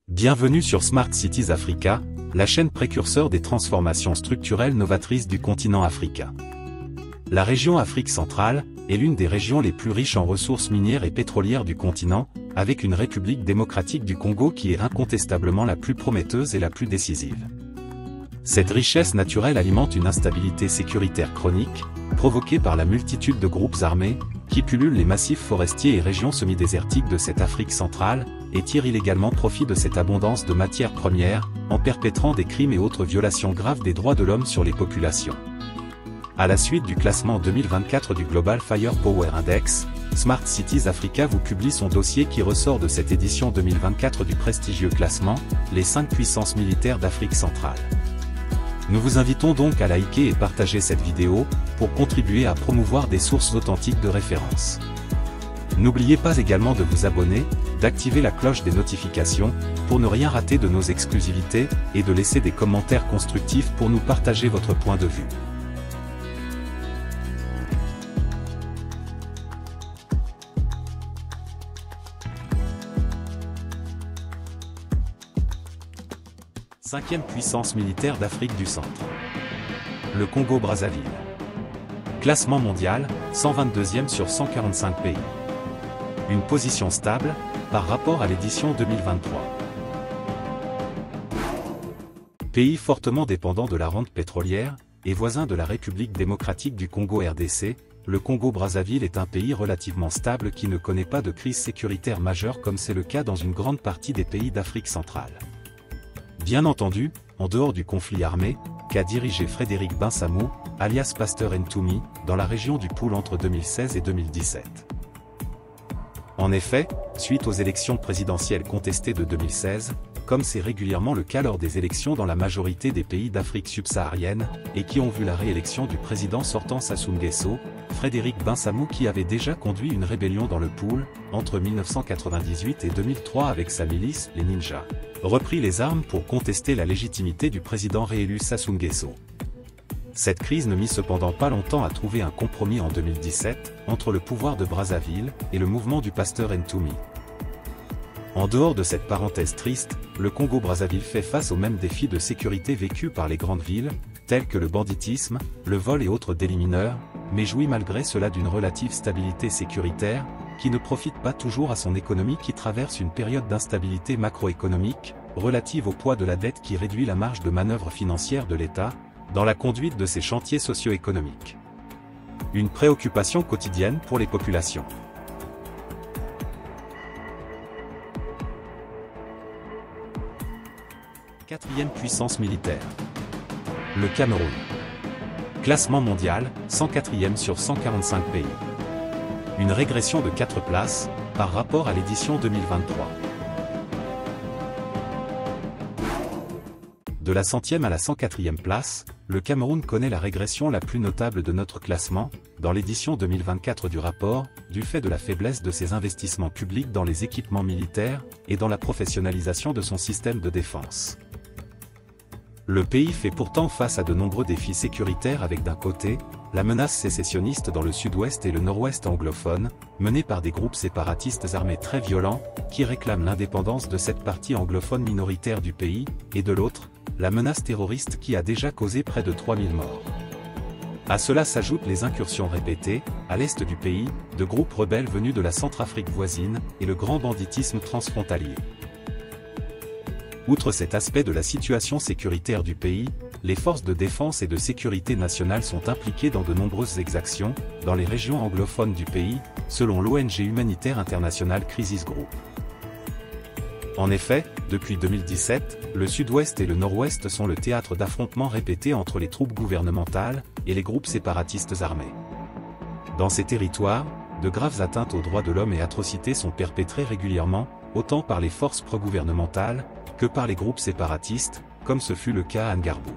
Bienvenue sur Smart Cities Africa, la chaîne précurseur des transformations structurelles novatrices du continent africain. La région Afrique centrale est l'une des régions les plus riches en ressources minières et pétrolières du continent, avec une République démocratique du Congo qui est incontestablement la plus prometteuse et la plus décisive. Cette richesse naturelle alimente une instabilité sécuritaire chronique, provoquée par la multitude de groupes armés, qui pullulent les massifs forestiers et régions semi-désertiques de cette Afrique centrale, et tirent illégalement profit de cette abondance de matières premières, en perpétrant des crimes et autres violations graves des droits de l'homme sur les populations. À la suite du classement 2024 du Global Firepower Index, Smart Cities Africa vous publie son dossier qui ressort de cette édition 2024 du prestigieux classement, les 5 puissances militaires d'Afrique centrale. Nous vous invitons donc à liker et partager cette vidéo, pour contribuer à promouvoir des sources authentiques de référence. N'oubliez pas également de vous abonner, d'activer la cloche des notifications, pour ne rien rater de nos exclusivités, et de laisser des commentaires constructifs pour nous partager votre point de vue. Cinquième puissance militaire d'Afrique du Centre. Le Congo-Brazzaville. Classement mondial, 122e sur 145 pays. Une position stable, par rapport à l'édition 2023. Pays fortement dépendant de la rente pétrolière, et voisin de la République démocratique du Congo RDC, le Congo-Brazzaville est un pays relativement stable qui ne connaît pas de crise sécuritaire majeure comme c'est le cas dans une grande partie des pays d'Afrique centrale. Bien entendu, en dehors du conflit armé, qu'a dirigé Frédéric Binsamou, alias Pasteur Ntoumi, dans la région du Pool entre 2016 et 2017. En effet, suite aux élections présidentielles contestées de 2016, comme c'est régulièrement le cas lors des élections dans la majorité des pays d'Afrique subsaharienne, et qui ont vu la réélection du président sortant Sassou Nguesso, Frédéric Binsamou qui avait déjà conduit une rébellion dans le Pool, entre 1998 et 2003 avec sa milice, les Ninjas, reprit les armes pour contester la légitimité du président réélu Sassou Nguesso. Cette crise ne mit cependant pas longtemps à trouver un compromis en 2017, entre le pouvoir de Brazzaville et le mouvement du Pasteur Ntoumi. En dehors de cette parenthèse triste, le Congo-Brazzaville fait face aux mêmes défis de sécurité vécus par les grandes villes, tels que le banditisme, le vol et autres délits mineurs, mais jouit malgré cela d'une relative stabilité sécuritaire, qui ne profite pas toujours à son économie qui traverse une période d'instabilité macroéconomique, relative au poids de la dette qui réduit la marge de manœuvre financière de l'État, dans la conduite de ses chantiers socio-économiques. Une préoccupation quotidienne pour les populations. Quatrième puissance militaire. Le Cameroun. Classement mondial, 104e sur 145 pays. Une régression de 4 places, par rapport à l'édition 2023. De la 100e à la 104e place, le Cameroun connaît la régression la plus notable de notre classement, dans l'édition 2024 du rapport, du fait de la faiblesse de ses investissements publics dans les équipements militaires, et dans la professionnalisation de son système de défense. Le pays fait pourtant face à de nombreux défis sécuritaires avec d'un côté, la menace sécessionniste dans le sud-ouest et le nord-ouest anglophone, menée par des groupes séparatistes armés très violents, qui réclament l'indépendance de cette partie anglophone minoritaire du pays, et de l'autre, la menace terroriste qui a déjà causé près de 3000 morts. À cela s'ajoutent les incursions répétées, à l'est du pays, de groupes rebelles venus de la Centrafrique voisine, et le grand banditisme transfrontalier. Outre cet aspect de la situation sécuritaire du pays, les forces de défense et de sécurité nationale sont impliquées dans de nombreuses exactions, dans les régions anglophones du pays, selon l'ONG humanitaire internationale Crisis Group. En effet, depuis 2017, le sud-ouest et le nord-ouest sont le théâtre d'affrontements répétés entre les troupes gouvernementales et les groupes séparatistes armés. Dans ces territoires, de graves atteintes aux droits de l'homme et atrocités sont perpétrées régulièrement, autant par les forces pro-gouvernementales, que par les groupes séparatistes, comme ce fut le cas à Ngarbou.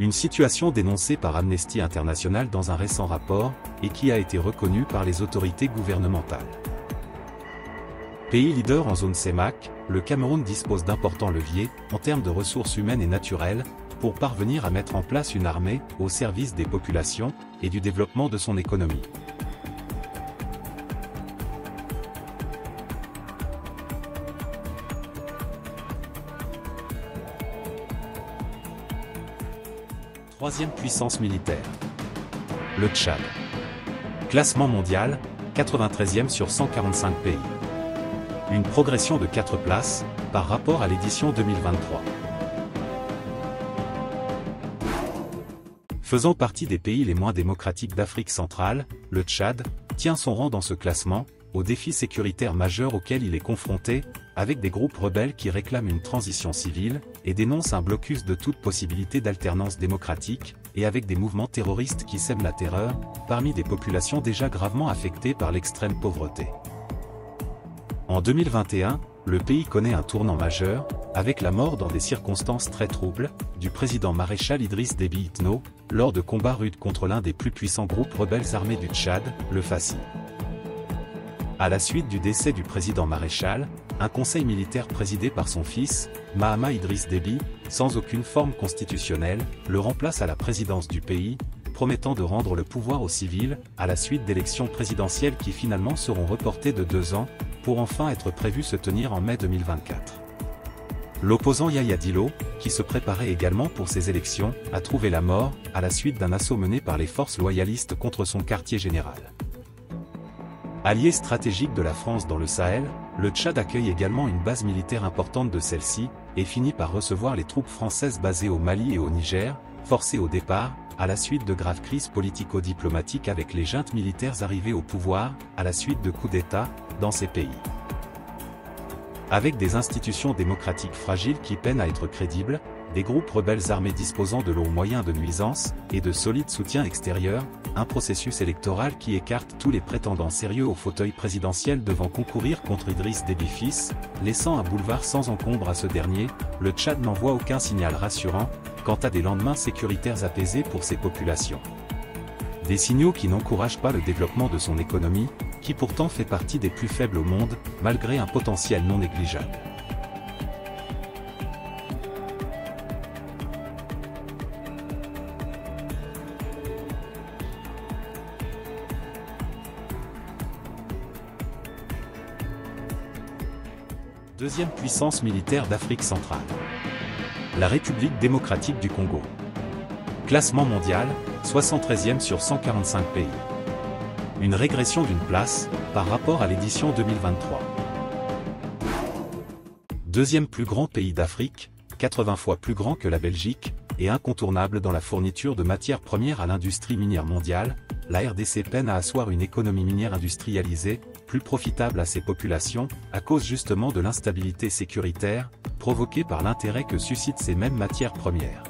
Une situation dénoncée par Amnesty International dans un récent rapport, et qui a été reconnue par les autorités gouvernementales. Pays leader en zone CEMAC, le Cameroun dispose d'importants leviers, en termes de ressources humaines et naturelles, pour parvenir à mettre en place une armée, au service des populations, et du développement de son économie. Troisième puissance militaire. Le Tchad. Classement mondial, 93e sur 145 pays. Une progression de 4 places, par rapport à l'édition 2023. Faisant partie des pays les moins démocratiques d'Afrique centrale, le Tchad tient son rang dans ce classement, aux défis sécuritaires majeurs auxquels il est confronté, avec des groupes rebelles qui réclament une transition civile, et dénoncent un blocus de toute possibilité d'alternance démocratique, et avec des mouvements terroristes qui sèment la terreur, parmi des populations déjà gravement affectées par l'extrême pauvreté. En 2021, le pays connaît un tournant majeur, avec la mort dans des circonstances très troubles, du président maréchal Idriss Déby Itno, lors de combats rudes contre l'un des plus puissants groupes rebelles armés du Tchad, le Fassi. À la suite du décès du président maréchal, un conseil militaire présidé par son fils, Mahama Idriss Déby, sans aucune forme constitutionnelle, le remplace à la présidence du pays, promettant de rendre le pouvoir aux civils, à la suite d'élections présidentielles qui finalement seront reportées de 2 ans, pour enfin être prévues se tenir en mai 2024. L'opposant Yahya Dillo, qui se préparait également pour ces élections, a trouvé la mort, à la suite d'un assaut mené par les forces loyalistes contre son quartier général. Allié stratégique de la France dans le Sahel, le Tchad accueille également une base militaire importante de celle-ci, et finit par recevoir les troupes françaises basées au Mali et au Niger, forcées au départ, à la suite de graves crises politico-diplomatiques avec les juntes militaires arrivées au pouvoir, à la suite de coups d'État, dans ces pays. Avec des institutions démocratiques fragiles qui peinent à être crédibles, des groupes rebelles armés disposant de longs moyens de nuisance, et de solides soutiens extérieurs, un processus électoral qui écarte tous les prétendants sérieux au fauteuil présidentiel devant concourir contre Idriss Déby fils, laissant un boulevard sans encombre à ce dernier, le Tchad n'envoie aucun signal rassurant, quant à des lendemains sécuritaires apaisés pour ses populations. Des signaux qui n'encouragent pas le développement de son économie, qui pourtant fait partie des plus faibles au monde, malgré un potentiel non négligeable. Deuxième puissance militaire d'Afrique centrale. La République démocratique du Congo. Classement mondial, 73e sur 145 pays. Une régression d'une place, par rapport à l'édition 2023. Deuxième plus grand pays d'Afrique, 80 fois plus grand que la Belgique, et incontournable dans la fourniture de matières premières à l'industrie minière mondiale, la RDC peine à asseoir une économie minière industrialisée, plus profitable à ses populations, à cause justement de l'instabilité sécuritaire, provoquée par l'intérêt que suscitent ces mêmes matières premières.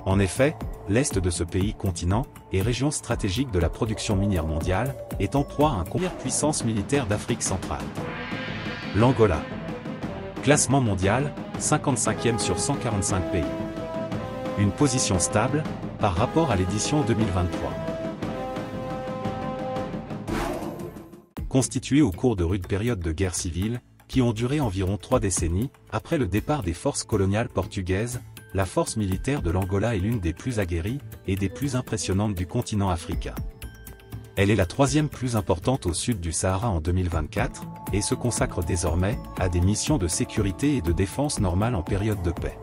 En effet, l'Est de ce pays continent, et région stratégique de la production minière mondiale, est en proie à une première puissance militaire d'Afrique centrale. L'Angola. Classement mondial, 55e sur 145 pays. Une position stable, par rapport à l'édition 2023. Constituée au cours de rudes périodes de guerre civile, qui ont duré environ 3 décennies, après le départ des forces coloniales portugaises, la force militaire de l'Angola est l'une des plus aguerries, et des plus impressionnantes du continent africain. Elle est la 3e plus importante au sud du Sahara en 2024, et se consacre désormais, à des missions de sécurité et de défense normales en période de paix.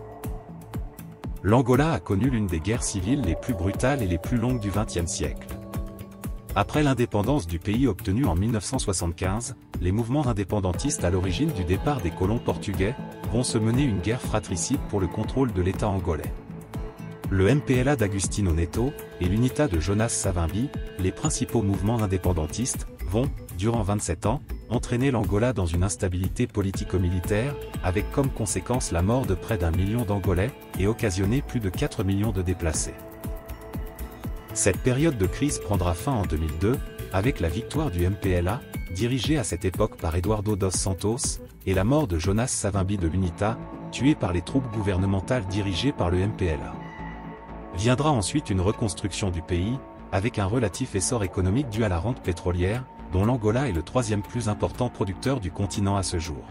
L'Angola a connu l'une des guerres civiles les plus brutales et les plus longues du XXe siècle. Après l'indépendance du pays obtenue en 1975, les mouvements indépendantistes à l'origine du départ des colons portugais, vont se mener une guerre fratricide pour le contrôle de l'État angolais. Le MPLA d'Agostinho Neto, et l'UNITA de Jonas Savimbi, les principaux mouvements indépendantistes, vont, durant 27 ans, entraîner l'Angola dans une instabilité politico-militaire, avec comme conséquence la mort de près d'1 million d'Angolais, et occasionner plus de 4 millions de déplacés. Cette période de crise prendra fin en 2002, avec la victoire du MPLA, dirigé à cette époque par Eduardo dos Santos, et la mort de Jonas Savimbi de l'UNITA, tué par les troupes gouvernementales dirigées par le MPLA. Viendra ensuite une reconstruction du pays, avec un relatif essor économique dû à la rente pétrolière, dont l'Angola est le 3e plus important producteur du continent à ce jour.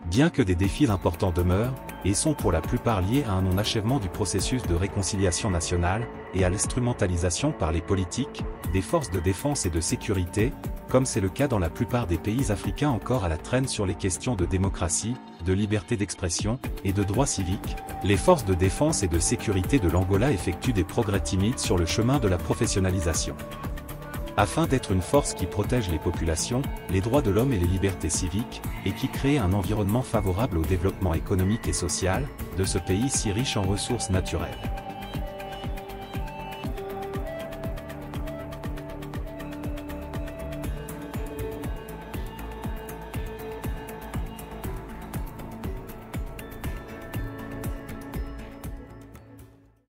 Bien que des défis importants demeurent, et sont pour la plupart liées à un non-achèvement du processus de réconciliation nationale, et à l'instrumentalisation par les politiques, des forces de défense et de sécurité, comme c'est le cas dans la plupart des pays africains encore à la traîne sur les questions de démocratie, de liberté d'expression, et de droits civiques. Les forces de défense et de sécurité de l'Angola effectuent des progrès timides sur le chemin de la professionnalisation. Afin d'être une force qui protège les populations, les droits de l'homme et les libertés civiques, et qui crée un environnement favorable au développement économique et social, de ce pays si riche en ressources naturelles.